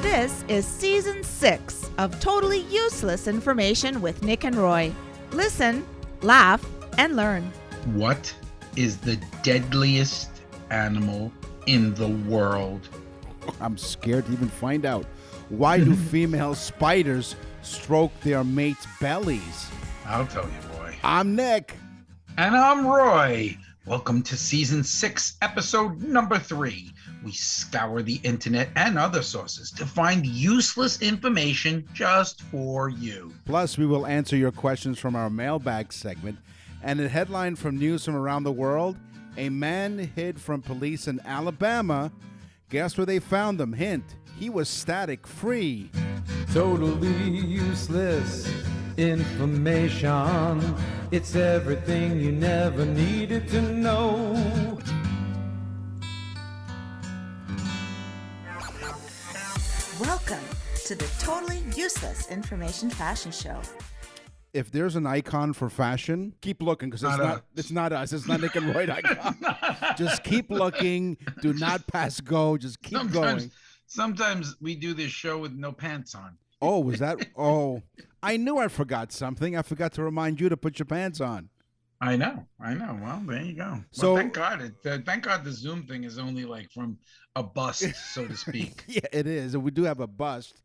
This is Season 6 of Totally Useless Information with Nick and Roy. Listen, laugh, and learn. What is the deadliest animal in the world? I'm scared to even find out. Why do female spiders stroke their mates' bellies? I'll tell you, boy. I'm Nick. And I'm Roy. Welcome to Season 6, Episode number 3. We scour the internet and other sources to find useless information just for you. Plus, we will answer your questions from our mailbag segment. And a headline from news from around the world, a man hid from police in Alabama. Guess where they found him? Hint, he was static free. Totally useless information. It's everything you never needed to know. Welcome to the Totally Useless Information Fashion Show. If there's an icon for fashion, keep looking because it's not us. It's not Nick and Roy icon. Just keep looking. Do not pass go. Just keep going. Sometimes we do this show with no pants on. Oh, was that? Oh, I knew I forgot something. I forgot to remind you to put your pants on. I know. Well, there you go. So well, thank God the Zoom thing is only like from a bust, so to speak. Yeah, it is. And we do have a bust.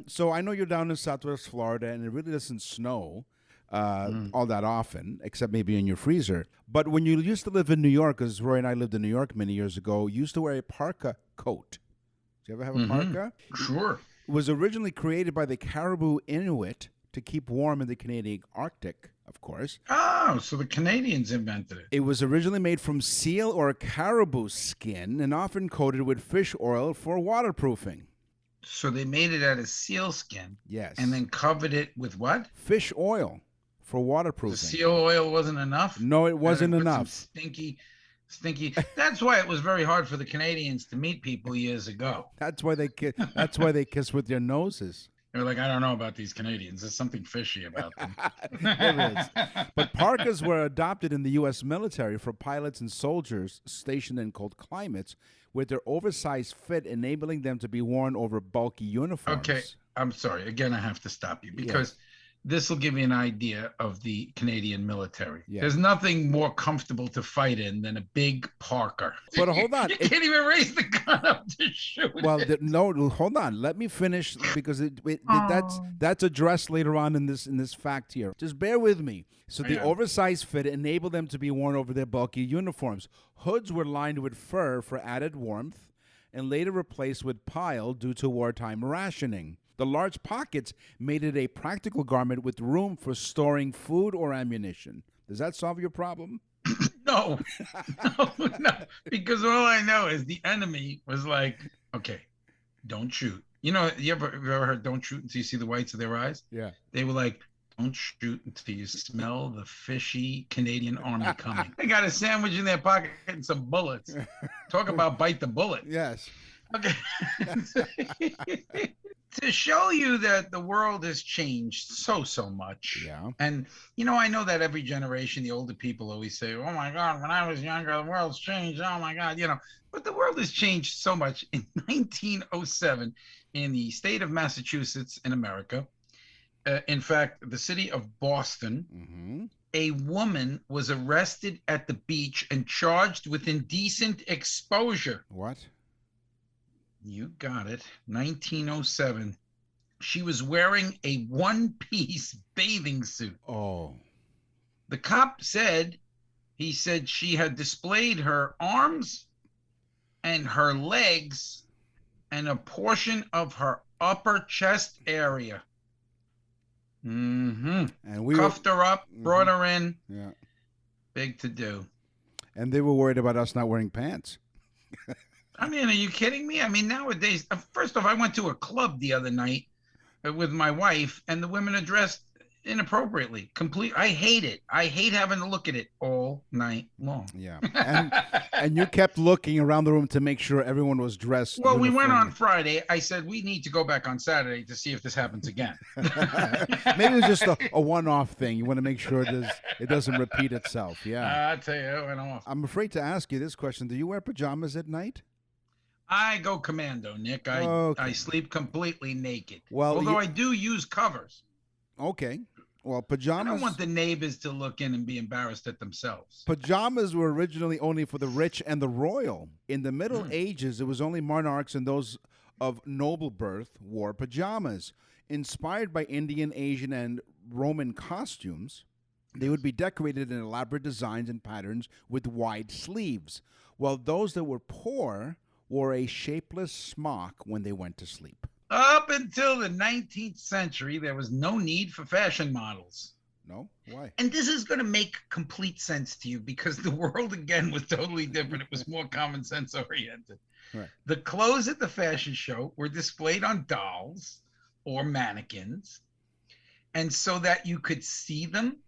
So I know you're down in Southwest Florida, and it really doesn't snow all that often, except maybe in your freezer. But when you used to live in New York, because Roy and I lived in New York many years ago, you used to wear a parka coat. Did you ever have a parka? Sure. It was originally created by the Caribou Inuit to keep warm in the Canadian Arctic, of course. Oh, so the Canadians invented it. It was originally made from seal or caribou skin and often coated with fish oil for waterproofing. So they made it out of seal skin. Yes. And then covered it with what? Fish oil for waterproofing. The seal oil wasn't enough? No, it wasn't enough. Stinky. That's why it was very hard for the Canadians to meet people years ago. That's why they kiss with their noses. They're like, I don't know about these Canadians. There's something fishy about them. There is. But parkas were adopted in the U.S. military for pilots and soldiers stationed in cold climates, with their oversized fit enabling them to be worn over bulky uniforms. Okay, I'm sorry. Again, I have to stop you because this will give you an idea of the Canadian military. Yeah. There's nothing more comfortable to fight in than a big parka. But hold on. You can't even raise the gun up to shoot it. No, hold on. Let me finish because that's addressed later on in this fact here. Just bear with me. So the oversized fit enabled them to be worn over their bulky uniforms. Hoods were lined with fur for added warmth and later replaced with pile due to wartime rationing. The large pockets made it a practical garment with room for storing food or ammunition. Does that solve your problem? No, because all I know is the enemy was like, okay, don't shoot. You know, you ever heard don't shoot until you see the whites of their eyes? Yeah. They were like, don't shoot until you smell the fishy Canadian army coming. They got a sandwich in their pocket and some bullets. Talk about bite the bullet. Yes. Okay. To show you that the world has changed so much. Yeah. And, you know, I know that every generation, the older people always say, oh, my God, when I was younger, the world's changed. Oh, my God, you know. But the world has changed so much. In 1907, in the state of Massachusetts in America, in fact, the city of Boston, a woman was arrested at the beach and charged with indecent exposure. What? You got it. 1907. She was wearing a one-piece bathing suit. Oh. The cop said, she had displayed her arms and her legs and a portion of her upper chest area. And we cuffed her up, brought her in. Yeah. Big to do. And they were worried about us not wearing pants. I mean, are you kidding me? I mean, nowadays, first off, I went to a club the other night with my wife, and the women are dressed inappropriately. I hate it. I hate having to look at it all night long. Yeah. And you kept looking around the room to make sure everyone was dressed. Well, we went on Friday. I said, we need to go back on Saturday to see if this happens again. Maybe it was just a one-off thing. You want to make sure it doesn't repeat itself. Yeah. I'll tell you, it went off. I'm afraid to ask you this question. Do you wear pajamas at night? I go commando, Nick. I sleep completely naked. Well, although I do use covers. Okay. Well, I pajamas. don't want the neighbors to look in and be embarrassed at themselves. Pajamas were originally only for the rich and the royal. In the Middle Ages, it was only monarchs and those of noble birth wore pajamas. Inspired by Indian, Asian, and Roman costumes, they would be decorated in elaborate designs and patterns with wide sleeves, while those that were poor wore a shapeless smock when they went to sleep. Up until the 19th century, there was no need for fashion models. No? Why? And this is going to make complete sense to you because the world, again, was totally different. It was more common sense oriented. Right. The clothes at the fashion show were displayed on dolls or mannequins, and so that you could see them,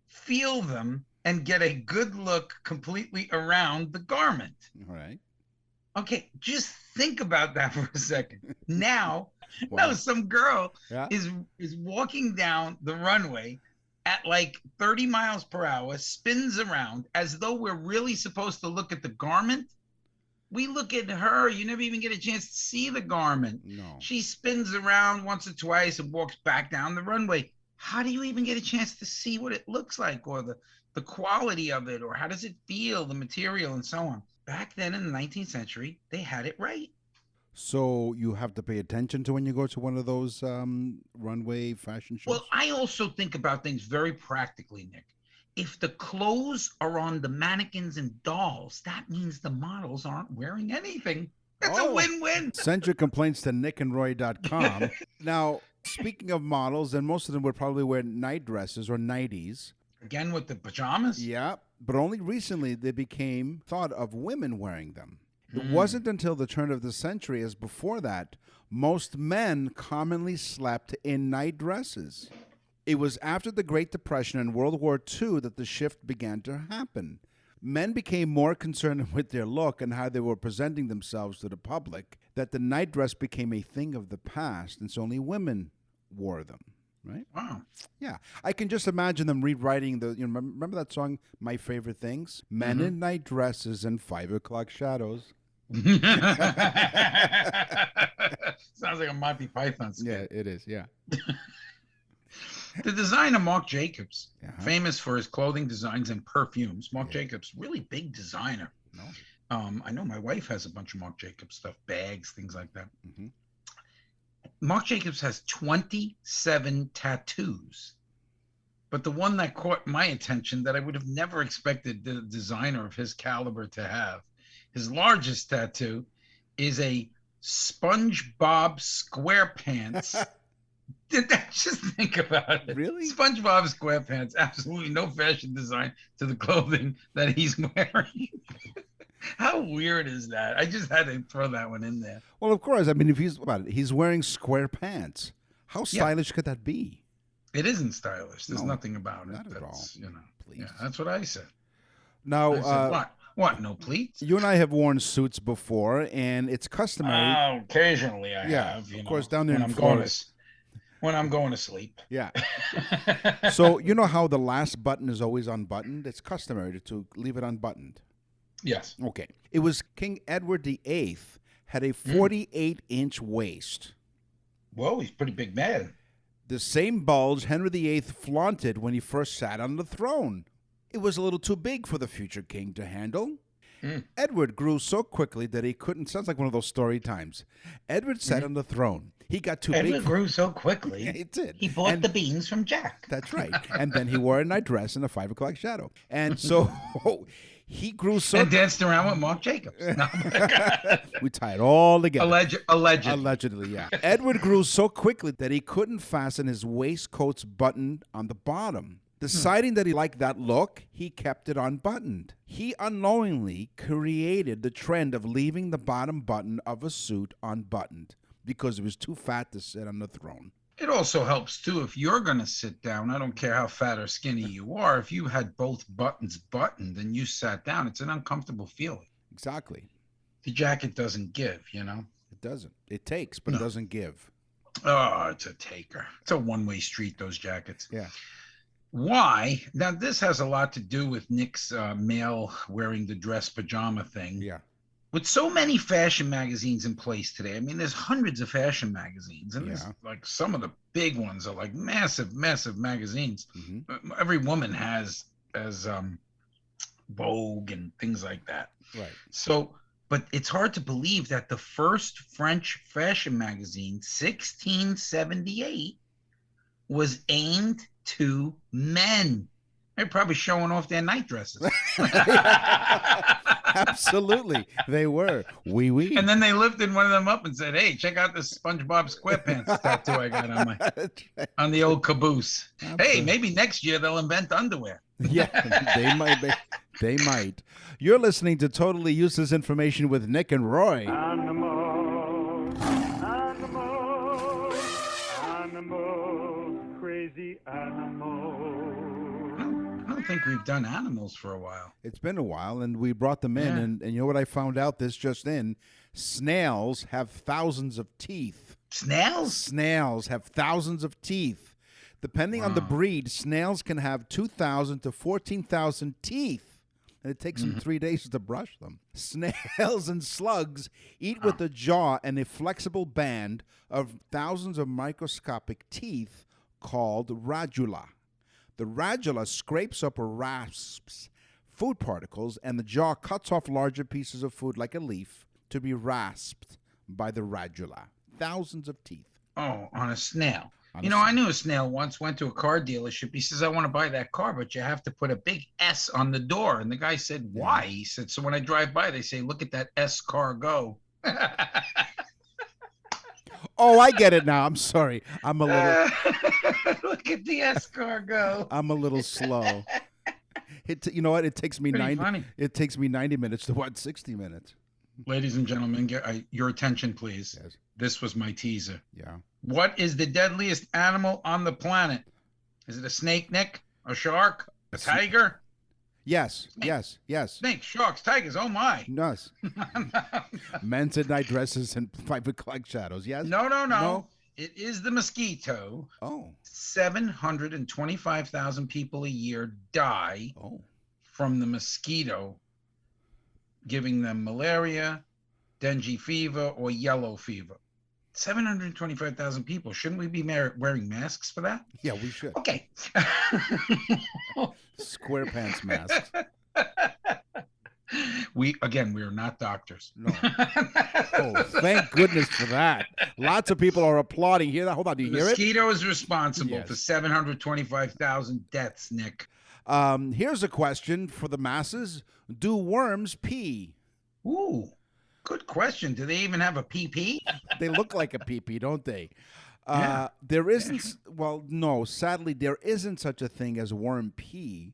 feel them, and get a good look completely around the garment. All right. Okay, just think about that for a second. Now, Wow. no, some girl Yeah. is walking down the runway at like 30 miles per hour, spins around as though we're really supposed to look at the garment. We look at her, you never even get a chance to see the garment. No. She spins around once or twice and walks back down the runway. How do you even get a chance to see what it looks like or the quality of it or how does it feel, the material and so on? Back then in the 19th century, they had it right. So you have to pay attention to when you go to one of those runway fashion shows? Well, I also think about things very practically, Nick. If the clothes are on the mannequins and dolls, that means the models aren't wearing anything. That's a win-win. Send your complaints to nickandroy.com. Now, speaking of models, and most of them would probably wear night dresses or nighties. Again with the pajamas? Yeah, but only recently they became thought of women wearing them. It wasn't until the turn of the century, as before that, most men commonly slept in night dresses. It was after the Great Depression and World War II that the shift began to happen. Men became more concerned with their look and how they were presenting themselves to the public, that the night dress became a thing of the past, and so only women wore them. Right? Wow. Yeah. I can just imagine them rewriting remember that song, My Favorite Things? Men in night dresses and 5 o'clock shadows. Sounds like a Monty Python skit. Yeah, it is. Yeah. The designer Marc Jacobs, famous for his clothing designs and perfumes. Marc Jacobs, really big designer. No. I know my wife has a bunch of Marc Jacobs stuff, bags, things like that. Mm-hmm. Marc Jacobs has 27 tattoos. But the one that caught my attention that I would have never expected the designer of his caliber to have, his largest tattoo is a SpongeBob SquarePants. Just think about it. Really? SpongeBob SquarePants, absolutely no fashion design to the clothing that he's wearing. How weird is that? I just had to throw that one in there. Well, of course. I mean, if he's about it, he's wearing square pants. How stylish could that be? It isn't stylish. There's No, nothing about it. not at all. You know, Please. yeah, that's what I said. Now, I said, what? What? No pleats? You and I have worn suits before, and it's customary. Occasionally I Yeah, have. of course, down there when in I'm Florida. going to, when I'm going to sleep. Yeah. So you know how the last button is always unbuttoned? It's customary to leave it unbuttoned. Yes. Okay. It was King Edward VIII had a 48-inch waist. Whoa, he's a pretty big man. The same bulge Henry VIII flaunted when he first sat on the throne. It was a little too big for the future king to handle. Edward grew so quickly that he couldn't. Sounds like one of those story times. Edward sat on the throne. He got too big. Edward grew so quickly. Yeah, it did. He bought the beans from Jack. That's right. And then he wore a night dress and a 5 o'clock shadow. And so he grew so. And danced around with Marc Jacobs. No, we tie it all together. Allegedly. Allegedly, yeah. Edward grew so quickly that he couldn't fasten his waistcoat's button on the bottom. Deciding that he liked that look, he kept it unbuttoned. He unknowingly created the trend of leaving the bottom button of a suit unbuttoned because it was too fat to sit on the throne. It also helps, too, if you're going to sit down, I don't care how fat or skinny you are, if you had both buttons buttoned and you sat down, it's an uncomfortable feeling. Exactly. The jacket doesn't give, you know? It doesn't. It takes, but it doesn't give. Oh, it's a taker. It's a one-way street, those jackets. Yeah. Why? Now, this has a lot to do with Nick's male wearing the dress pajama thing. Yeah. with so many fashion magazines in place today, I mean, there's hundreds of fashion magazines, and there's like some of the big ones are like massive, massive magazines. Every woman has Vogue and things like that. Right. So, but it's hard to believe that the first French fashion magazine, 1678, was aimed to men. They're probably showing off their night dresses. Absolutely, they were. Oui, oui. And then they lifted one of them up and said, "Hey, check out this SpongeBob SquarePants tattoo I got on my on the old caboose. Absolutely. Hey, maybe next year they'll invent underwear." Yeah, they might. They might. You're listening to Totally Useless Information with Nick and Roy. Animals, animals, animals, crazy animals. I don't think we've done animals for a while. It's been a while, and we brought them in, and you know what I found out this just in? Snails have thousands of teeth. Snails? Snails have thousands of teeth. Depending on the breed, snails can have 2,000 to 14,000 teeth, and it takes them 3 days to brush them. Snails and slugs eat with a jaw and a flexible band of thousands of microscopic teeth called radula. The radula scrapes up or rasps food particles, and the jaw cuts off larger pieces of food like a leaf to be rasped by the radula. Thousands of teeth. Oh, on a snail. I knew a snail once, went to a car dealership. He says, "I want to buy that car, but you have to put a big S on the door." And the guy said, "Why?" He said, "So when I drive by, they say, 'Look at that S car go.'" Oh, I get it now. I'm sorry. I'm a little. Look at the S car go. I'm a little slow. You know what? It takes me Pretty funny. It takes me 90 minutes to watch 60 minutes. Ladies and gentlemen, your attention, please. Yes. This was my teaser. Yeah. What is the deadliest animal on the planet? Is it a snake, Nick? A shark? A tiger? Yes. Snake. Yes. Snakes, sharks, tigers. Oh my. Yes. Men's in night dresses and 5 o'clock shadows. Yes. No. It is the mosquito. Oh. 725,000 people a year die from the mosquito, giving them malaria, dengue fever, or yellow fever. 725,000 people. Shouldn't we be wearing masks for that? Yeah, we should. Okay. Square pants masks. We are not doctors. No. Oh, thank goodness for that. Lots of people are applauding. Hear that? Hold on. Do you hear it? Mosquito is responsible for 725,000 deaths, Nick. Here's a question for the masses. Do worms pee? Ooh, good question. Do they even have a pee-pee? They look like a pee-pee, don't they? Yeah. There isn't, well, no, sadly, there isn't such a thing as worm pee.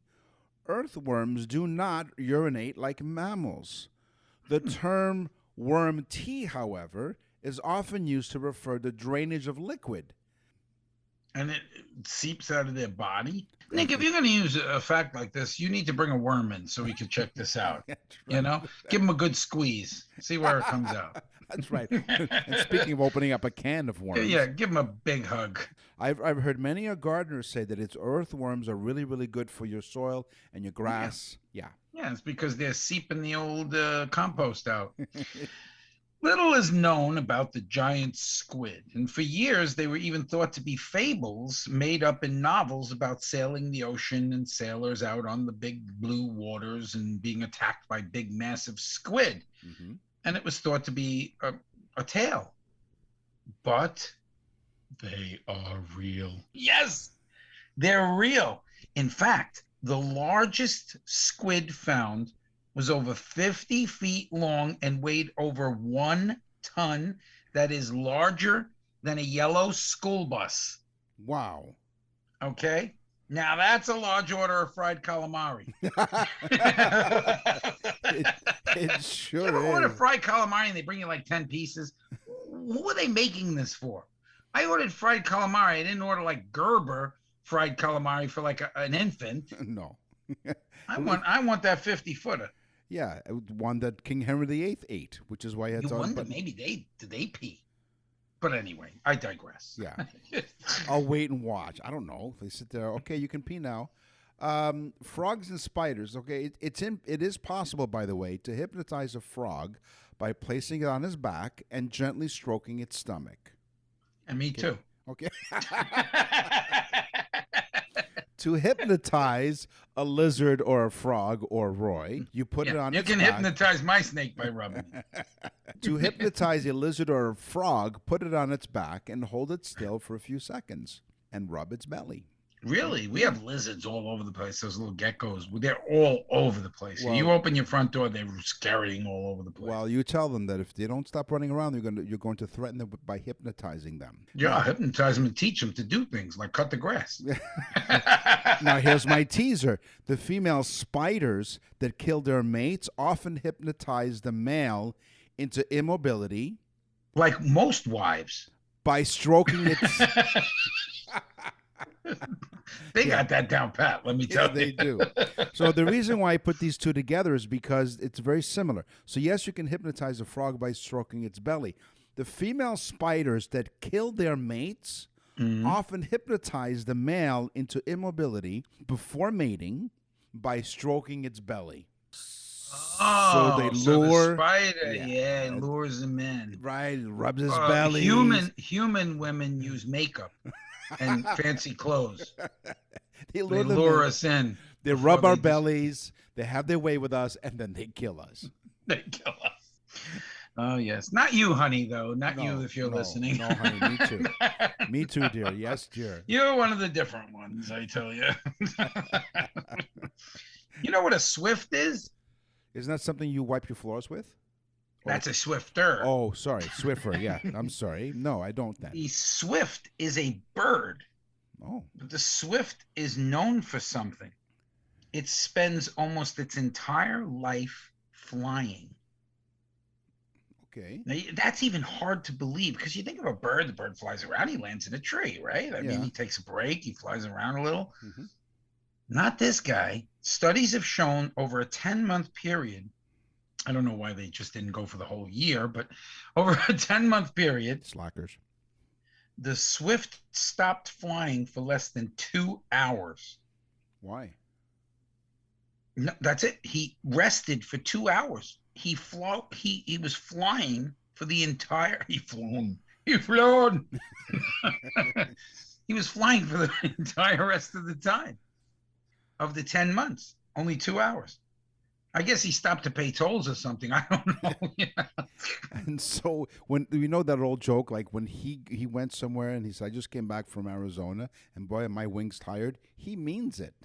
Earthworms do not urinate like mammals. The term worm tea, however, is often used to refer to drainage of liquid. And it seeps out of their body? Nick, if you're going to use a fact like this, you need to bring a worm in so we can check this out. Right. Give him a good squeeze. See where it comes out. That's right. And speaking of opening up a can of worms. Yeah, give him a big hug. I've heard many a gardener say that its earthworms are really, really good for your soil and your grass. Yeah, it's because they're seeping the old compost out. Little is known about the giant squid, and for years they were even thought to be fables made up in novels about sailing the ocean and sailors out on the big blue waters and being attacked by big, massive squid. Mm-hmm. And it was thought to be a tale. But they are real. Yes, they're real. In fact, the largest squid found was over 50 feet long and weighed over 1 ton. That is larger than a yellow school bus. Wow. Okay. Now that's a large order of fried calamari. It sure you ever is. order fried calamari and they bring you like 10 pieces? Who are they making this for? I ordered fried calamari. I didn't order like Gerber fried calamari for like an infant. No. I want that 50-footer. Yeah, one that King Henry VIII ate, which is why it's on. You wonder maybe did they pee? But anyway, I digress. Yeah. I'll wait and watch. I don't know. They sit there, okay, you can pee now. Frogs and spiders. Okay, it is possible, by the way, to hypnotize a frog by placing it on his back and gently stroking its stomach. And me too. Okay. To hypnotize a lizard or a frog or Roy, you put it on You its can back. hypnotize my snake by rubbing it. To hypnotize a lizard or a frog, put it on its back and hold it still for a few seconds and rub its belly. Really? We have lizards all over the place. Those little geckos, they're all over the place. Well, you open your front door, they're scurrying all over the place. Well, you tell them that if they don't stop running around, you're going to threaten them by hypnotizing them. Yeah, hypnotize them and teach them to do things like cut the grass. Now, here's my teaser. The female spiders that kill their mates often hypnotize the male into immobility. Like most wives. By stroking its... They got that down pat, let me tell you. They do. So the reason why I put these two together is because it's very similar. So yes, you can hypnotize a frog by stroking its belly. The female spiders that kill their mates often hypnotize the male into immobility before mating by stroking its belly. Oh, so they lure the spider, lures them in. Right, rubs his belly. Human women use makeup and fancy clothes. They lure us in. They rub our bellies. They have their way with us, and then they kill us. They kill us. Oh, yes. Not you, honey, though. Not you if you're listening. No, honey, me too. Me too, dear. Yes, dear. You're one of the different ones, I tell you. You know what a swift is? Isn't that something you wipe your floors with? That's a swifter. Oh, sorry. Swiffer, yeah. I'm sorry. No, I don't then. The swift is a bird. Oh. But the swift is known for something. It spends almost its entire life flying. Okay. Now, that's even hard to believe because you think of a bird, the bird flies around, he lands in a tree, right? I mean, he takes a break, he flies around a little. Mm-hmm. Not this guy. Studies have shown over a 10-month period, I don't know why they just didn't go for the whole year, but over a 10-month period, slackers, the swift stopped flying for less than 2 hours. Why? No, that's it. He rested for 2 hours. He was flying for the entire. He flown. He was flying for the entire rest of the time of the 10 months. Only 2 hours. I guess he stopped to pay tolls or something. I don't know. And so when you know that old joke, like when he went somewhere and he said, "I just came back from Arizona and boy, are my wings tired." He means it.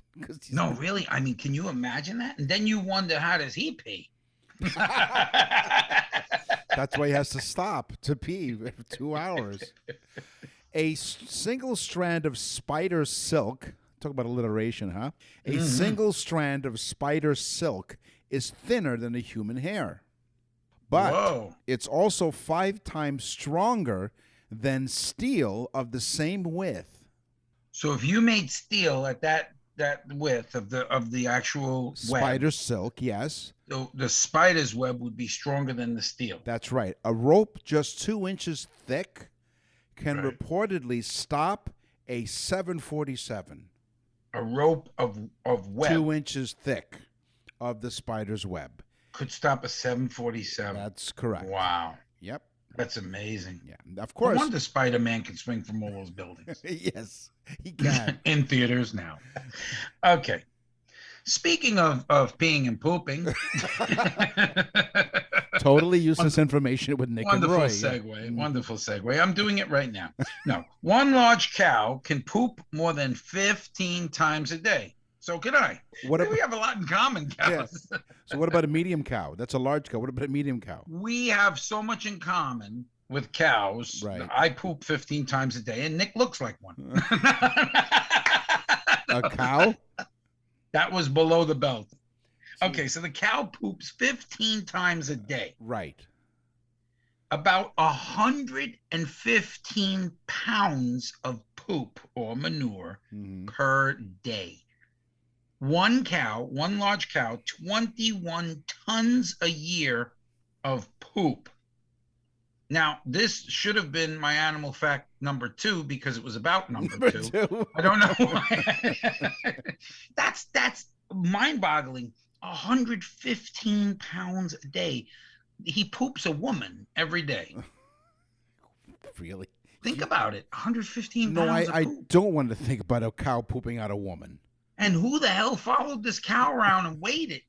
No, really. I mean, can you imagine that? And then you wonder, how does he pee? That's why he has to stop to pee for 2 hours. A single strand of spider silk. Talk about alliteration, huh? A single strand of spider silk is thinner than a human hair. But it's also 5 times stronger than steel of the same width. So if you made steel at that width of the actual spider web, silk, yes. So the spider's web would be stronger than the steel. That's right. A rope just 2 inches thick can reportedly stop a 747. A rope of web 2 inches thick of the spider's web could stop a 747. That's correct. Wow. Yep. That's amazing. Yeah. Of course. No wonder Spider-Man can swing from all those buildings. Yes, he can. In theaters now. Okay. Speaking of peeing and pooping. Totally useless information with Nick and Roy. Wonderful segue. Wonderful segue. I'm doing it right now. No. One large cow can poop more than 15 times a day. So can I. We have a lot in common, cows. Yeah. So what about a medium cow? That's a large cow. What about a medium cow? We have so much in common with cows. Right. I poop 15 times a day, and Nick looks like one. A cow? That was below the belt. Okay, so the cow poops 15 times a day. Right. About 115 pounds of poop or manure per day. One large cow, 21 tons a year of poop. Now, this should have been my animal fact number 2 because it was about number Number two. two. I don't know why. That's mind-boggling. 115 pounds a day. He poops a woman every day. Really? Think about it. 115 No, pounds I of poop. don't want to think about a cow pooping out a woman. And who the hell followed this cow around and weighed it?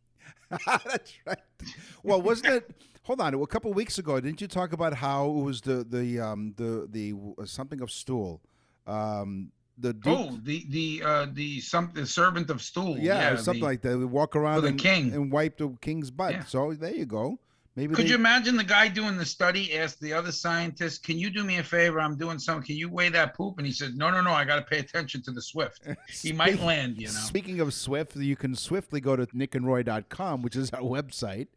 That's right. Well, wasn't it? Hold on. A couple of weeks ago, didn't you talk about how it was the something of stool? The Duke, the servant of stool. yeah, something like that. We walk around the king. and wipe the king's butt. Yeah. So there you go. Maybe Could you imagine the guy doing the study asked the other scientist, "Can you do me a favor? I'm doing something. Can you weigh that poop?" And he said, "No. I got to pay attention to the Swift. He might land, you know." Speaking of Swift, you can swiftly go to nickandroy.com, which is our website.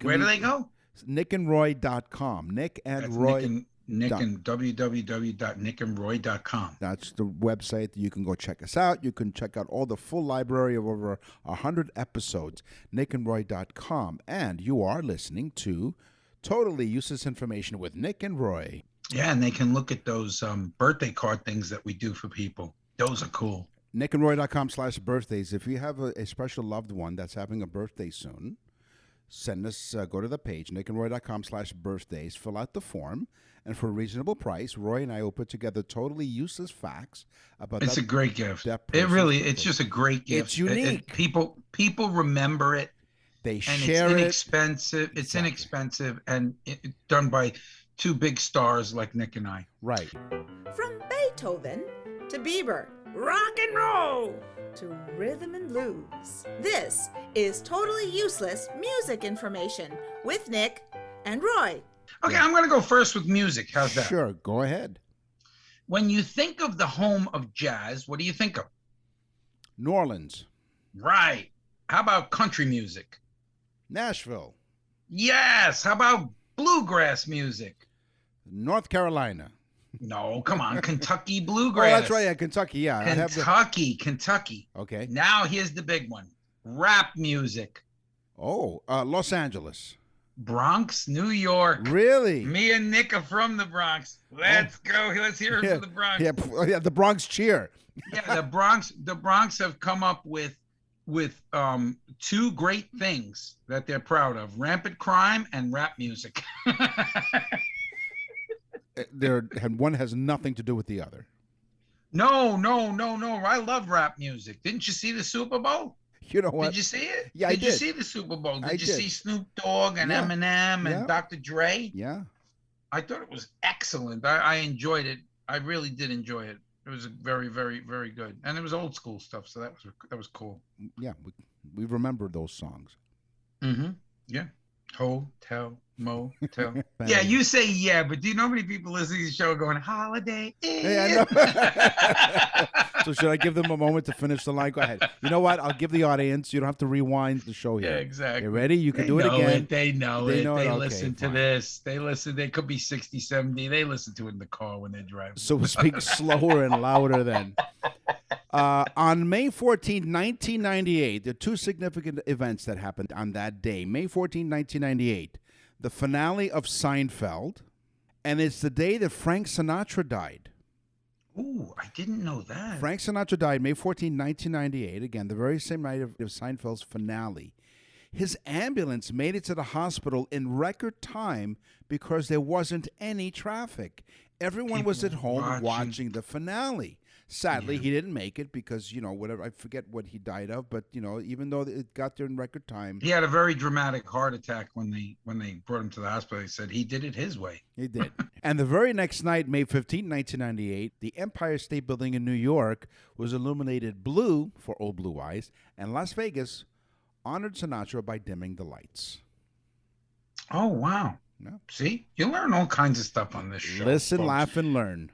Where do they go? nickandroy.com. Nick and That's Roy. Nick and www.nickandroy.com. That's the website. You can go check us out. You can check out all the full library of over 100 episodes, nickandroy.com. And you are listening to Totally Useless Information with Nick and Roy. Yeah, and they can look at those birthday card things that we do for people. Those are cool. nickandroy.com/birthdays. If you have a special loved one that's having a birthday soon, send us, go to the page, nickandroy.com/birthdays, fill out the form, and for a reasonable price, Roy and I will put together totally useless facts about It's a great gift. It's just a great gift. It's unique. People remember it. They And share it's it. inexpensive. It's inexpensive and done by two big stars like Nick and I. Right. From Beethoven to Bieber, rock and roll to rhythm and blues. This is Totally Useless Music Information with Nick and Roy. Okay, I'm going to go first with music. How's that? Sure, go ahead. When you think of the home of jazz, what do you think of? New Orleans. Right. How about country music? Nashville. Yes. How about bluegrass music? North Carolina. No, come on. Kentucky Oh, bluegrass. that's right. Yeah, Kentucky. Yeah. Kentucky. Okay. Now here's the big one. Rap music. Oh, Los Angeles. Bronx, New York. Really? Me and Nick are from the Bronx. Let's go. Let's hear it from the Bronx. Yeah, the Bronx cheer. Yeah, the Bronx have come up with two great things that they're proud of: rampant crime and rap music. One has nothing to do with the other. No. I love rap music. Didn't you see the Super Bowl? You know what? Did you see it? Yeah, I did. Did you see the Super Bowl? I Did you did. see Snoop Dogg and Yeah. Eminem and Yeah. Dr. Dre? Yeah. I thought it was excellent. I enjoyed it. I really did enjoy it. It was very, very, very good, and it was old school stuff. So that was cool. Yeah. We remember those songs. Mm-hmm. Yeah. Hotel, motel. Yeah, you say yeah, but do you know how many people listening to the show going Holiday Inn? Yeah, I know. So should I give them a moment to finish the line? Go ahead. You know what? I'll give the audience. You don't have to rewind the show here. Yeah, exactly. You ready? You can They do it know again. They know They it. know They it. Okay, listen to fine. this. They listen. They could be 60, 70. They listen to it in the car when they're driving. So speak slower and louder then. On May 14, 1998, there are two significant events that happened on that day. May 14, 1998, the finale of Seinfeld, and it's the day that Frank Sinatra died. Ooh, I didn't know that. Frank Sinatra died May 14, 1998, again, the very same night of Seinfeld's finale. His ambulance made it to the hospital in record time because there wasn't any traffic. Everyone was at home watching the finale. Sadly, he didn't make it because, whatever, I forget what he died of, but, even though it got there in record time. He had a very dramatic heart attack when they brought him to the hospital. They said he did it his way. He did. And the very next night, May 15, 1998, the Empire State Building in New York was illuminated blue for Old Blue Eyes, and Las Vegas honored Sinatra by dimming the lights. Oh, wow. No. See, you learn all kinds of stuff on this show. Listen, folks. laugh, and learn.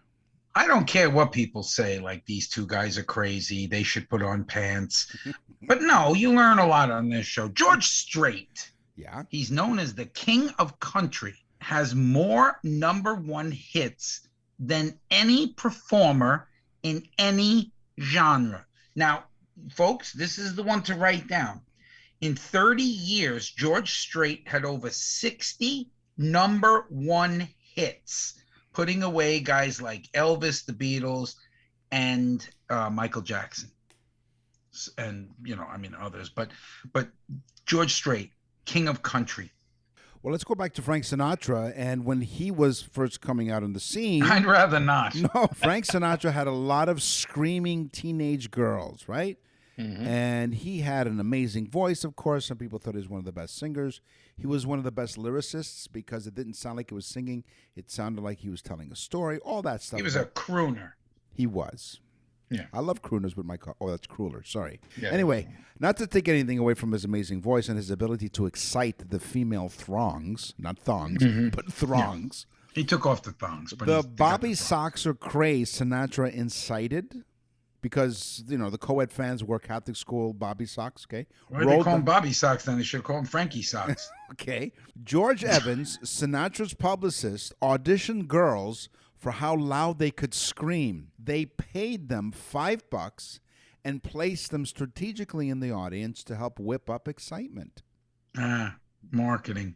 I don't care what people say, like these two guys are crazy. They should put on pants. But no, you learn a lot on this show. George Strait. Yeah. He's known as the king of country, has more #1 hits than any performer in any genre. Now, folks, this is the one to write down. In 30 years, George Strait had over 60 #1 hits, putting away guys like Elvis, the Beatles, and Michael Jackson. And, others. But George Strait, king of country. Well, let's go back to Frank Sinatra. And when he was first coming out on the scene... I'd rather not. No, Frank Sinatra had a lot of screaming teenage girls, right? Mm-hmm. And he had an amazing voice, of course. Some people thought he was one of the best singers. He was one of the best lyricists because it didn't sound like he was singing. It sounded like he was telling a story, all that stuff. He was a crooner. He was. Yeah. I love crooners with my car. Oh, that's crueler. Sorry. Yeah. Anyway, not to take anything away from his amazing voice and his ability to excite the female throngs, not thongs, but throngs. Yeah. He took off the thongs. But the Bobby Soxer craze Sinatra incited because, the co-ed fans were Catholic school Bobby Sox, okay? Why did they call him Bobby Sox then? They should call him Frankie Sox. Okay. George Evans, Sinatra's publicist, auditioned girls for how loud they could scream. They paid them $5 and placed them strategically in the audience to help whip up excitement. Marketing.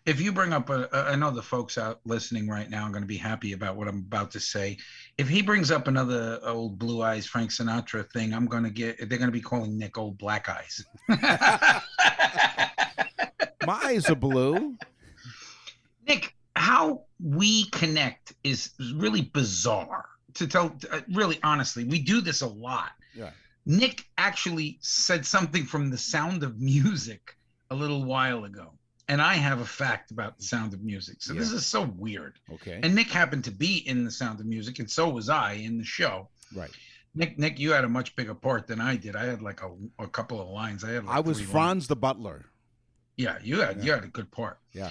If you bring up I know the folks out listening right now are going to be happy about what I'm about to say. If he brings up another old Blue Eyes Frank Sinatra thing, they're going to be calling Nick old Black Eyes. My eyes are blue. Nick, how we connect is really bizarre. To tell, really honestly, we do this a lot. Yeah. Nick actually said something from The Sound of Music a little while ago, and I have a fact about The Sound of Music. So this is so weird. Okay. And Nick happened to be in The Sound of Music, and so was I in the show. Right. Nick, you had a much bigger part than I did. I had like a couple of lines. I was Franz the butler. Yeah, you had a good part. Yeah.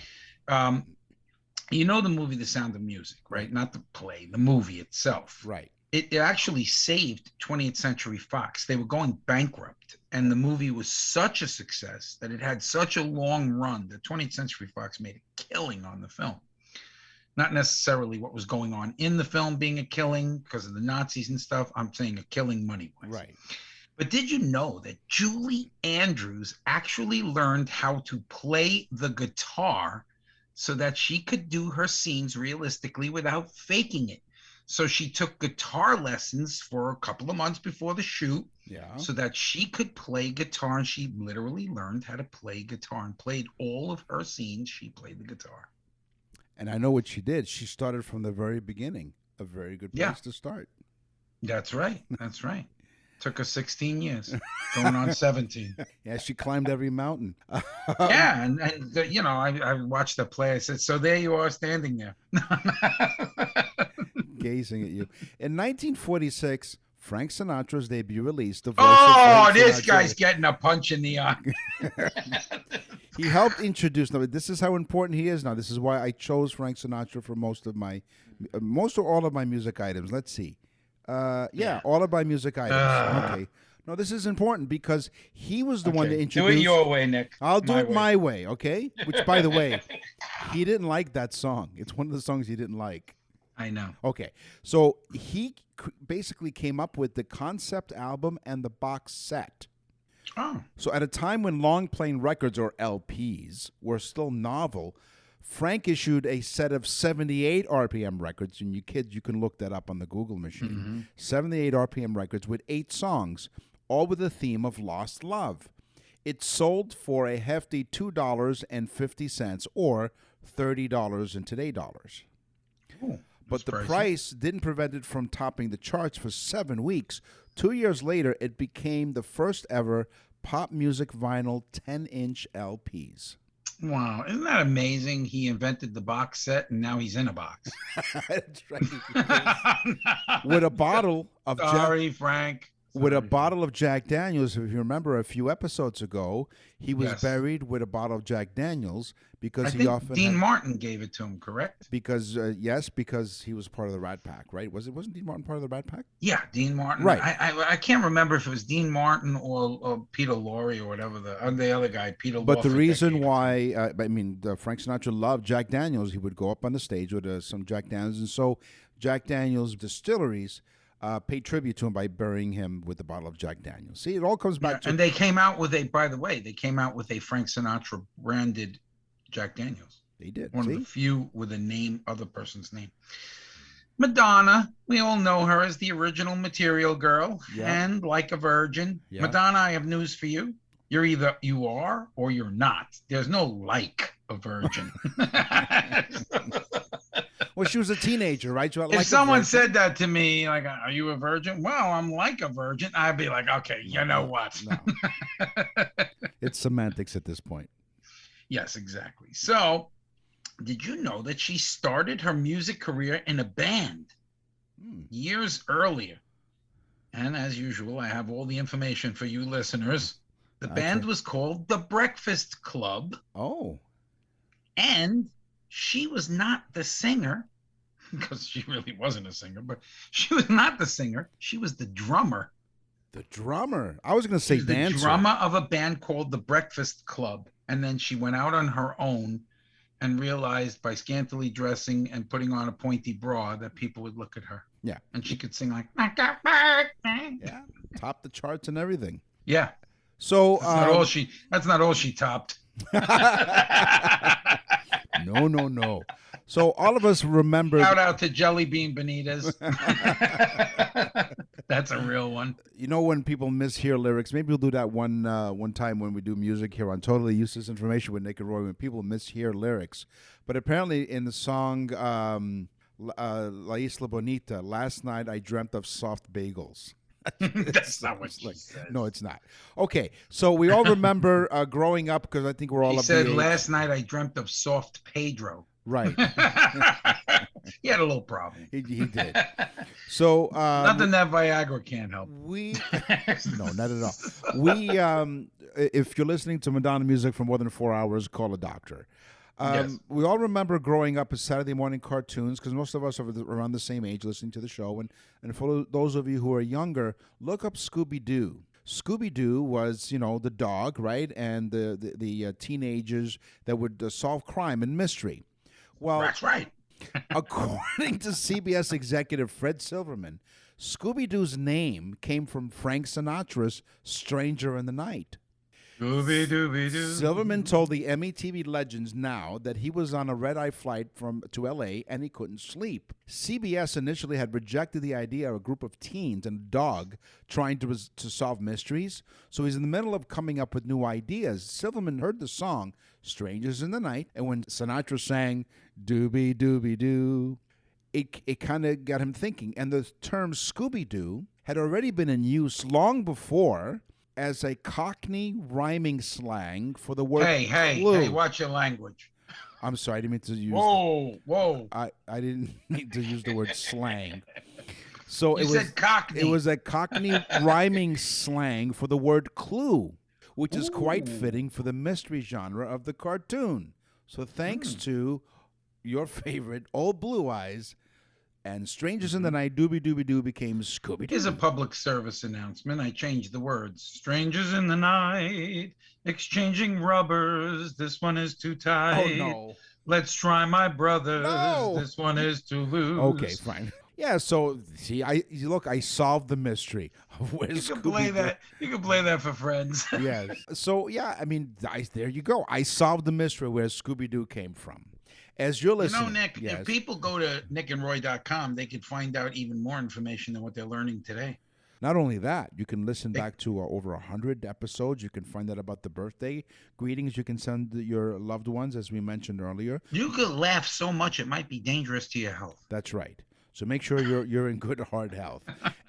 You know the movie The Sound of Music, right? Not the play, the movie itself. Right. It actually saved 20th Century Fox. They were going bankrupt, and the movie was such a success that it had such a long run that 20th Century Fox made a killing on the film. Not necessarily what was going on in the film being a killing because of the Nazis and stuff. I'm saying a killing money-wise. Right. But did you know that Julie Andrews actually learned how to play the guitar so that she could do her scenes realistically without faking it? So she took guitar lessons for a couple of months before the shoot so that she could play guitar, and she literally learned how to play guitar and played all of her scenes. She played the guitar. And I know what she did. She started from the very beginning. A very good place to start. That's right. That's right. Took her 16 years, going on 17. Yeah, she climbed every mountain. Yeah, and I watched the play. I said, so there you are standing there. Gazing at you. In 1946, Frank Sinatra's debut release, The Voice of Frank this Sinatra, guy's getting a punch in the eye. He helped introduce, now this is how important he is now. This is why I chose Frank Sinatra for most or all of my music items. Let's see. All of my music items. Okay. No, this is important because he was the one to introduce. Do it your way, Nick. I'll do it my way, okay? Which, by the way, he didn't like that song. It's one of the songs he didn't like. I know. Okay. So he basically came up with the concept album and the box set. Oh. So at a time when long playing records, or LPs, were still novel, Frank issued a set of 78 RPM records, and you kids, you can look that up on the Google machine. Mm-hmm. 78 RPM records with 8 songs, all with a theme of lost love. It sold for a hefty $2.50, or $30 in today's dollars. Ooh, but the price didn't prevent it from topping the charts for 7 weeks. 2 years later, it became the first ever pop music vinyl 10-inch LPs. Wow, isn't that amazing? He invented the box set, and now he's in a box. That's right. With a bottle of Frank. With a bottle of Jack Daniels. If you remember a few episodes ago, he was buried with a bottle of Jack Daniels because Dean Martin gave it to him, correct? Because because he was part of the Rat Pack, right? Wasn't Dean Martin part of the Rat Pack? Yeah, Dean Martin. Right. I can't remember if it was Dean Martin or Peter Lorre or whatever the other guy, Peter. But the reason why, Frank Sinatra loved Jack Daniels, he would go up on the stage with some Jack Daniels, and so Jack Daniels distilleries paid tribute to him by burying him with a bottle of Jack Daniels. See, it all comes back to... And they came out with a Frank Sinatra branded Jack Daniels. They did. One See? of the few with a name, other person's name. Madonna, we all know her as the original Material Girl and Like a Virgin. Yep. Madonna, I have news for you. You're either you are or you're not. There's no like a virgin. Well, she was a teenager, right? If someone said that to me, like, are you a virgin? Well, I'm like a virgin. I'd be like, okay, you know what? No. It's semantics at this point. Yes, exactly. So, did you know that she started her music career in a band years earlier? And as usual, I have all the information for you listeners. The band was called The Breakfast Club. Oh. And she was not the singer, because she really wasn't a singer, but she was not the singer. She was the drummer. The drummer? I was going to say dancer. The drummer of a band called The Breakfast Club. And then she went out on her own and realized by scantily dressing and putting on a pointy bra that people would look at her. Yeah. And she could sing like, yeah, top the charts and everything. Yeah. So that's not all she topped. No. So all of us remember. Shout out to Jelly Bean Benitez. That's a real one. You know, when people mishear lyrics, maybe we'll do that one time when we do music here on Totally Useless Information with Nick and Roy, when people mishear lyrics. But apparently in the song La Isla Bonita, last night I dreamt of soft bagels. That's not what she said. No, it's not. Okay, so we all remember growing up, because I think we're all He said, last night I dreamt of soft Pedro. Right. He had a little problem. He did. So nothing that Viagra can't help. No, not at all. If you're listening to Madonna music for more than 4 hours, call a doctor. Yes. We all remember growing up as Saturday morning cartoons, because most of us are around the same age listening to the show. And for those of you who are younger, look up Scooby-Doo. Scooby-Doo was, the dog, right? And the teenagers that would solve crime and mystery. Well, that's right. According to CBS executive Fred Silverman, Scooby-Doo's name came from Frank Sinatra's Stranger in the Night. Scooby-Dooby-Doo. Silverman told the METV Legends Now that he was on a red-eye flight to L.A. and he couldn't sleep. CBS initially had rejected the idea of a group of teens and a dog trying to solve mysteries, so he's in the middle of coming up with new ideas. Silverman heard the song Strangers in the Night, and when Sinatra sang Dooby-Dooby-Doo, it kind of got him thinking. And the term Scooby-Doo had already been in use long before as a Cockney rhyming slang for the word clue. Hey, watch your language. I'm sorry, I didn't mean to use Whoa. I didn't mean to use the word slang. So you said Cockney. It was a Cockney rhyming slang for the word clue, which is quite fitting for the mystery genre of the cartoon. So thanks to your favorite Old Blue Eyes and Strangers in the Night, Dooby-Dooby-Doo became Scooby-Doo. Here's a public service announcement. I changed the words. Strangers in the night, exchanging rubbers. This one is too tight. Oh, no. Let's try my brothers. No. This one is too loose. Okay, fine. Yeah, so see, I solved the mystery of where You can play that. You can play that for friends. Yes. So yeah, I mean, there you go. I solved the mystery where Scooby-Doo came from. As you're listening, Nick, yes. if people go to nickandroy.com, they could find out even more information than what they're learning today. Not only that, you can listen back to over 100 episodes. You can find out about the birthday greetings you can send your loved ones, as we mentioned earlier. You could laugh so much it might be dangerous to your health. That's right. So make sure you're in good heart health.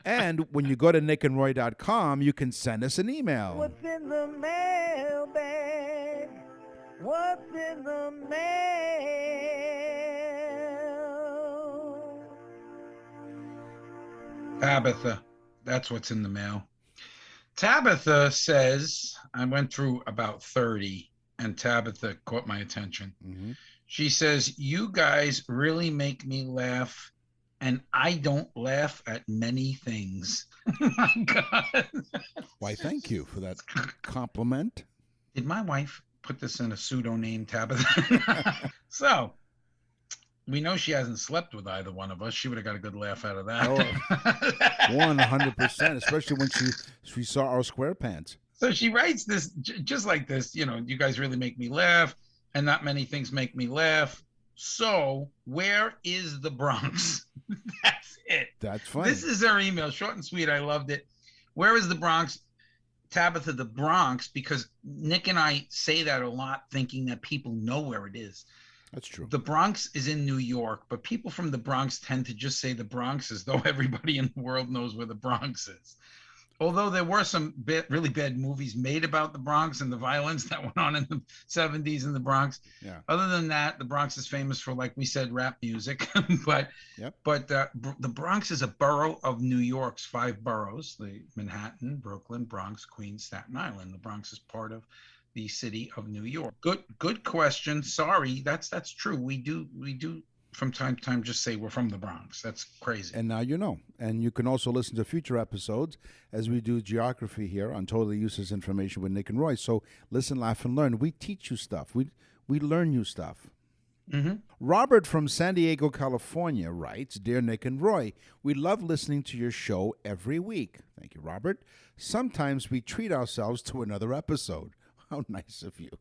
And when you go to nickandroy.com, you can send us an email. What's in the mailbag? What's in the mail? Tabitha, that's what's in the mail. Tabitha says, I went through about 30, and Tabitha caught my attention. Mm-hmm. She says, you guys really make me laugh, and I don't laugh at many things. Oh my God. Why, thank you for that compliment. Did my wife put this in a pseudo name, Tabitha? So, we know she hasn't slept with either one of us. She would have got a good laugh out of that. 100%, especially when she saw our square pants. So she writes this just like this, you guys really make me laugh. and not many things make me laugh. So where is the Bronx? That's it. That's funny. This is our email, short and sweet. I loved it. Where is the Bronx? Tabitha, the Bronx, because Nick and I say that a lot, thinking that people know where it is. That's true. The Bronx is in New York, but people from the Bronx tend to just say the Bronx as though everybody in the world knows where the Bronx is. Although there were some really bad movies made about the Bronx and the violence that went on in the 70s in the Bronx. Yeah. Other than that, the Bronx is famous for, like we said, rap music. but the Bronx is a borough of New York's 5 boroughs: the Manhattan, Brooklyn, Bronx, Queens, Staten Island. The Bronx is part of the city of New York. Good question. Sorry, that's true. We do from time to time just say we're from the Bronx. That's crazy. And now you know. And you can also listen to future episodes as we do geography here on Totally Useless Information with Nick and Roy. So listen, laugh, and learn. We teach you stuff. We learn new stuff. Mm-hmm. Robert from San Diego, California writes, Dear Nick and Roy, we love listening to your show every week. Thank you, Robert. Sometimes we treat ourselves to another episode. How nice of you.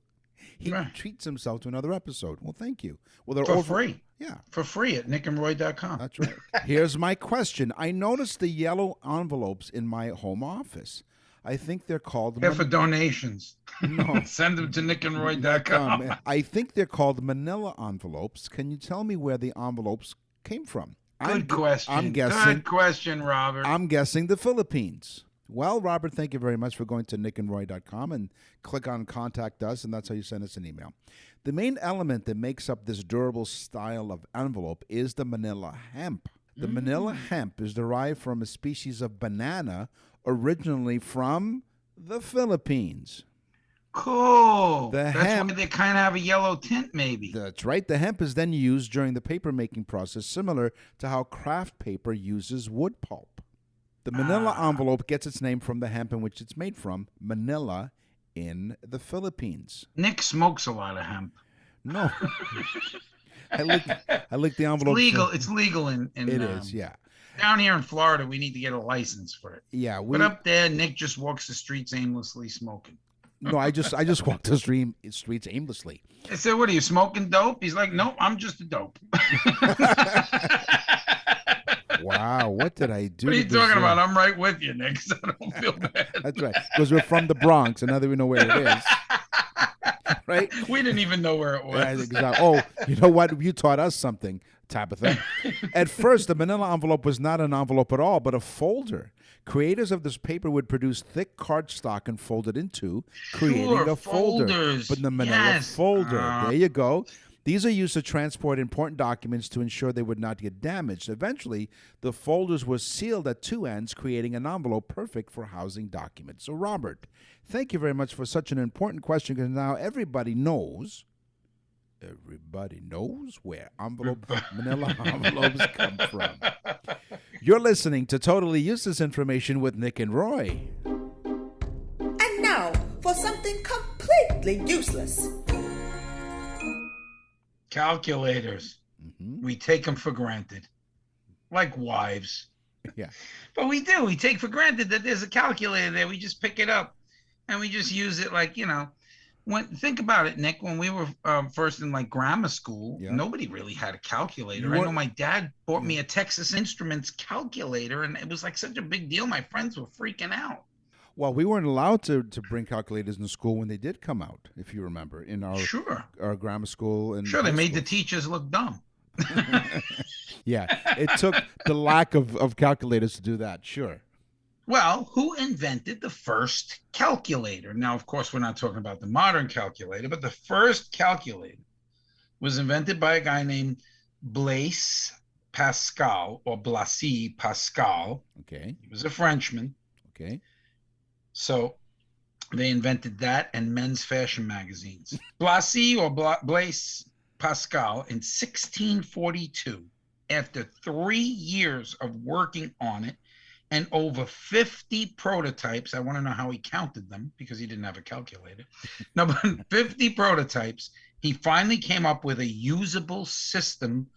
He treats himself to another episode. Well, thank you. Well, they're for free. Yeah. For free at nickandroy.com. That's right. Here's my question. I noticed the yellow envelopes in my home office. I think they're called... They're for donations. No. Send them to nickandroy.com. I think they're called manila envelopes. Can you tell me where the envelopes came from? Good question. I'm guessing. Good question, Robert. I'm guessing the Philippines. Well, Robert, thank you very much for going to nickandroy.com and click on Contact Us, and that's how you send us an email. The main element that makes up this durable style of envelope is the manila hemp. The manila hemp is derived from a species of banana originally from the Philippines. Cool. That's why they kind of have a yellow tint, maybe. That's right. The hemp is then used during the paper-making process, similar to how craft paper uses wood pulp. The manila envelope gets its name from the hemp in which it's made from, Manila, in the Philippines. Nick smokes a lot of hemp. No. I lick the envelope. It's legal in it is, yeah. Down here in Florida, we need to get a license for it. Yeah. But up there, Nick just walks the streets aimlessly smoking. No, I just walk the streets aimlessly. I said, what are you, smoking dope? He's like, nope, I'm just a dope. Wow, what did I do? What are you talking about? I'm right with you, Nick, so I don't feel bad. That's right, because we're from the Bronx, and now that we know where it is. Right? We didn't even know where it was. Yeah, exactly. Oh, you know what? You taught us something, Tabitha. At first, the manila envelope was not an envelope at all, but a folder. Creators of this paper would produce thick cardstock and fold it into, creating a folder. Folders. But the manila folder, there you go. These are used to transport important documents to ensure they would not get damaged. Eventually, the folders were sealed at 2 ends, creating an envelope perfect for housing documents. So, Robert, thank you very much for such an important question, because now everybody knows where manila envelopes come from. You're listening to Totally Useless Information with Nick and Roy. And now for something completely useless. Calculators. Mm-hmm. We take them for granted. Like wives. Yeah. But we do. We take for granted that there's a calculator there. We just pick it up and we just use it like, think about it, Nick. When we were first in like grammar school, nobody really had a calculator. I know my dad bought me a Texas Instruments calculator, and it was like such a big deal. My friends were freaking out. Well, we weren't allowed to bring calculators in school when they did come out, if you remember, in our grammar school. And they made the teachers look dumb. Yeah, it took the lack of calculators to do that, sure. Well, who invented the first calculator? Now, of course, we're not talking about the modern calculator, but the first calculator was invented by a guy named Blaise Pascal, or Blaise Pascal. Okay. He was a Frenchman. Okay. So they invented that and men's fashion magazines. Blaise or Blaise Pascal in 1642, after 3 years of working on it and over 50 prototypes. I want to know how he counted them, because he didn't have a calculator. No, but 50 prototypes. He finally came up with a usable system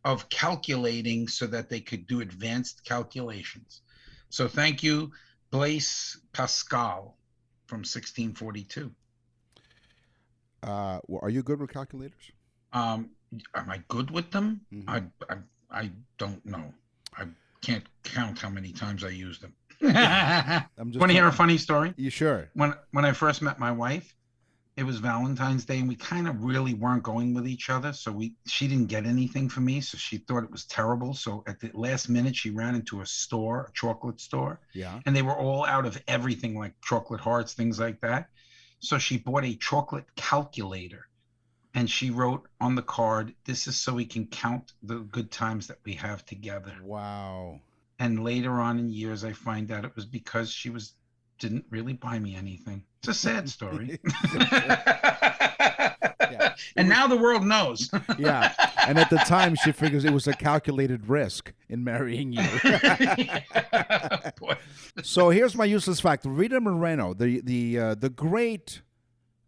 of calculating so that they could do advanced calculations. So thank you, Blaise Pascal, from 1642. Are you good with calculators? Am I good with them? Mhm. I don't know. I can't count how many times I used them. I'm just Want to hear a trying- funny story? You sure? When I first met my wife, it was Valentine's Day, and we kind of really weren't going with each other. So she didn't get anything for me, so she thought it was terrible. So at the last minute, she ran into a store, a chocolate store, Yeah. and they were all out of everything, like chocolate hearts, things like that. So she bought a chocolate calculator, and she wrote on the card, "This is so we can count the good times that we have together." Wow. And later on in years, I find out it was because she didn't really buy me anything. It's a sad story. Yeah. And now the world knows. Yeah. And at the time, she figures it was a calculated risk in marrying you. Boy. So here's my useless fact. Rita Moreno, the great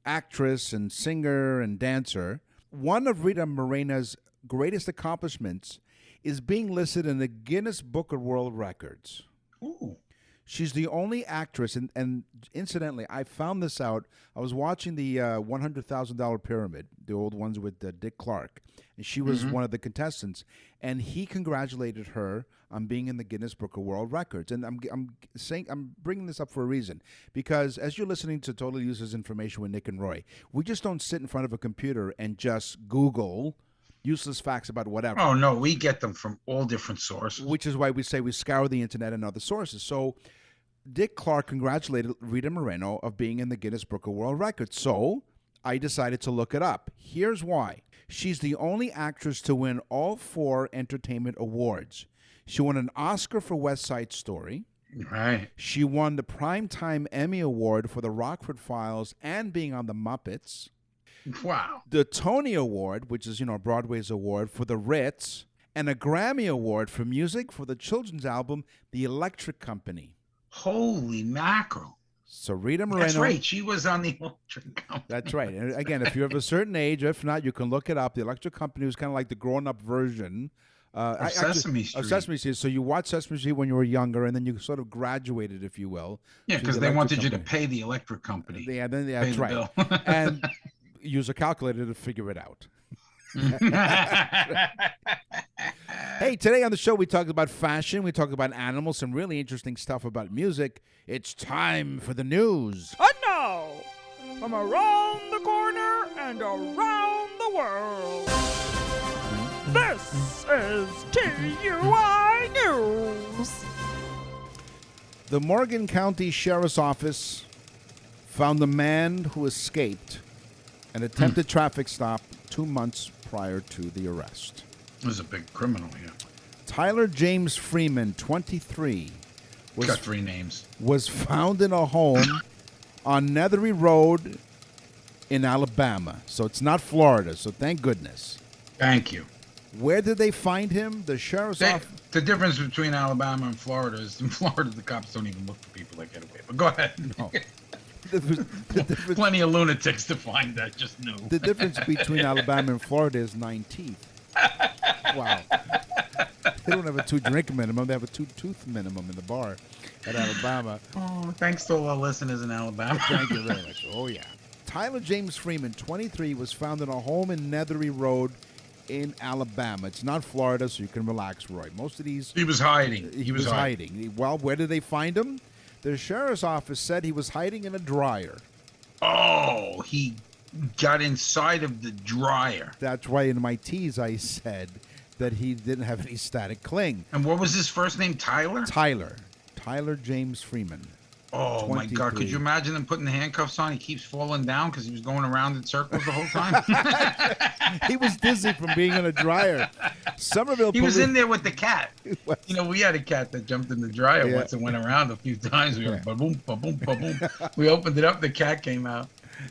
actress and singer and dancer, one of Rita Moreno's greatest accomplishments is being listed in the Guinness Book of World Records. Ooh. She's the only actress, and incidentally, I found this out. I was watching the $100,000 Pyramid, the old ones with Dick Clark, and she was one of the contestants, and he congratulated her on being in the Guinness Book of World Records. And I'm bringing this up for a reason, because as you're listening to Total Useless Information with Nick and Roy, we just don't sit in front of a computer and just Google useless facts about whatever. Oh, no, we get them from all different sources. Which is why we say we scour the internet and other sources. So Dick Clark congratulated Rita Moreno of being in the Guinness Book of World Records. So I decided to look it up. Here's why. She's the only actress to win all 4 entertainment awards. She won an Oscar for West Side Story. Right. She won the Primetime Emmy Award for The Rockford Files and being on The Muppets. Wow. The Tony Award, which is, Broadway's award for The Ritz, and a Grammy Award for music for the children's album, The Electric Company. Holy mackerel. So Rita Moreno. That's right. She was on the Electric Company. That's right. And again, if you're of a certain age, if not, you can look it up. The Electric Company was kind of like the grown-up version Of Sesame Street. Of Sesame Street. So you watched Sesame Street when you were younger, and then you sort of graduated, if you will. Yeah, to because the they Electric wanted you to Company. pay the Electric Company. Yeah, Pay that's the right. bill. And use a calculator to figure it out. Hey, today on the show, we talked about fashion, we talked about animals, some really interesting stuff about music. It's time for the news. And now, from around the corner and around the world, this is TUI News. The Morgan County Sheriff's Office found a man who escaped an attempted traffic stop 2 months prior to the arrest. There's a big criminal here. Tyler James Freeman, 23, Got 3 names. was found in a home on Nethery Road in Alabama. So it's not Florida, so thank goodness. Thank you. Where did they find him? The sheriff's office. The difference between Alabama and Florida is in Florida, the cops don't even look for people that get away. But go ahead. No. The difference, Plenty of lunatics to find that just knew. the difference between Alabama and Florida is 9 teeth. Wow. They don't have a 2-drink minimum. They have a 2-tooth minimum in the bar at Alabama. Oh, thanks to all our listeners in Alabama. Thank you very much. Oh, yeah. Tyler James Freeman, 23, was found in a home in Nethery Road in Alabama. It's not Florida, so you can relax, Roy. Most of these... He was hiding. He was hiding. Well, where did they find him? The sheriff's office said he was hiding in a dryer. Oh, he got inside of the dryer. That's why in my tease I said that he didn't have any static cling. And what was his first name? Tyler? Tyler James Freeman. Oh, my God. 23. Could you imagine them putting the handcuffs on? He keeps falling down because he was going around in circles the whole time. He was dizzy from being in a dryer. Somerville He was police- in there with the cat. was. You know, we had a cat that jumped in the dryer Yeah. once and went around a few times. We were Yeah. ba-boom, ba-boom, ba-boom. We opened it up. The cat came out.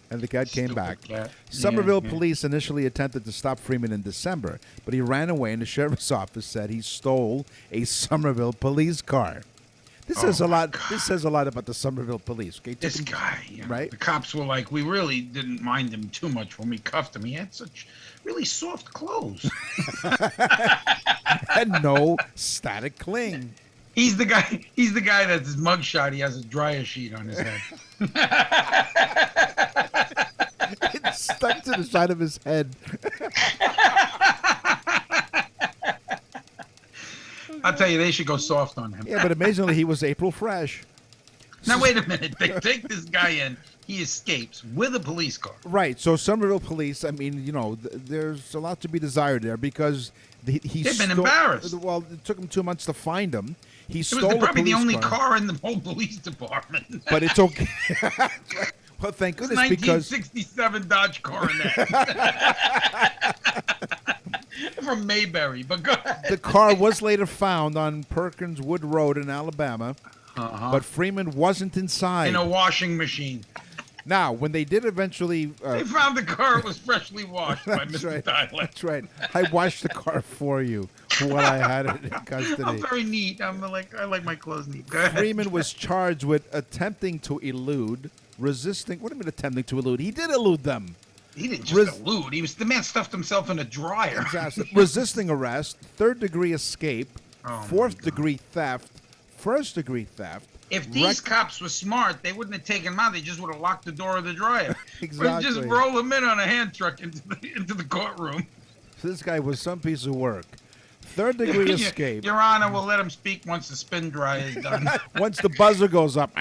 And the cat came Stupid back. cat. Somerville Yeah, yeah. police initially attempted to stop Freeman in December, but he ran away, and the sheriff's office said he stole a Somerville police car. This says a lot. This says a lot about the Somerville police. Okay, This guy, right? The cops were like, we really didn't mind him too much when we cuffed him. He had such really soft clothes. and no static cling. He's the guy. He's the guy that's his mugshot. He has a dryer sheet on his head. Stuck to the side of his head. I'll tell you, they should go soft on him. Yeah, but amazingly, he was April Fresh. Now, wait a minute. They take this guy in. He escapes with a police car. Right. So Somerville police, I mean, there's a lot to be desired there because they've been embarrassed. Well, it took them 2 months to find him. He It stole was probably the only car. car in the whole police department. But it's okay. Well, thank goodness because 1967 Dodge Coronet from Mayberry. But go ahead. the car was later found on Perkins Wood Road in Alabama, but Freeman wasn't inside. In a washing machine. Now, when they did eventually... They found the car. It was freshly washed by Mr. Tyler. That's right. I washed the car for you while I had it in custody. I'm very neat. I like my clothes neat. Go ahead. Freeman was charged with attempting to elude, resisting... What do you mean attempting to elude? He did elude them. He didn't just elude. The man stuffed himself in a dryer. Exactly. Resisting arrest, third-degree escape, fourth-degree theft, first-degree theft. If these cops were smart, they wouldn't have taken him out. They just would have locked the door of the dryer. Exactly. Just roll him in on a hand truck into the courtroom. So this guy was some piece of work. Third-degree escape. Your Honor, we'll let him speak once the spin dryer is done. Once the buzzer goes up,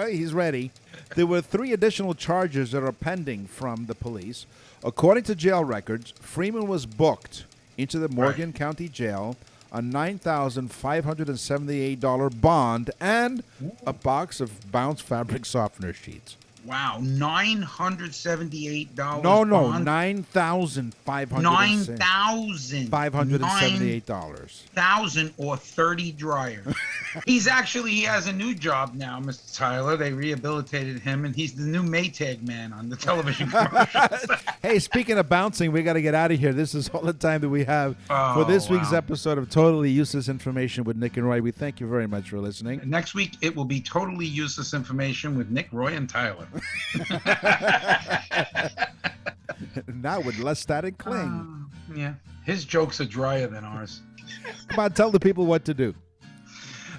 he's ready. There were 3 additional charges that are pending from the police. According to jail records, Freeman was booked into the Morgan County Jail a $9,578 bond and a box of Bounce fabric softener sheets. Wow, $978. No, $9,578. $9,578 or 30 dryers. He has a new job now, Mr. Tyler. They rehabilitated him, and he's the new Maytag man on the television commercials. Hey, speaking of bouncing, we got to get out of here. This is all the time that we have for this week's episode of Totally Useless Information with Nick and Roy. We thank you very much for listening. Next week, it will be Totally Useless Information with Nick, Roy, and Tyler. Now with less static cling. Yeah, his jokes are drier than ours. Come on, tell the people what to do.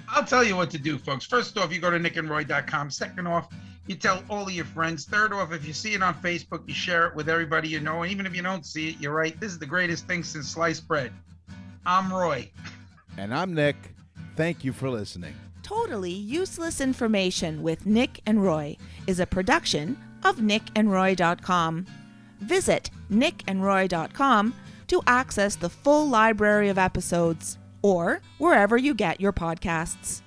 I'll tell you what to do, folks. First off, you go to nickandroy.com. Second off, you tell all of your friends. Third off, if you see it on Facebook, you share it with everybody you know. And even if you don't see it, you're right. This is the greatest thing since sliced bread. I'm Roy. And I'm Nick. Thank you for listening. Totally Useless Information with Nick and Roy is a production of nickandroy.com. Visit nickandroy.com to access the full library of episodes or wherever you get your podcasts.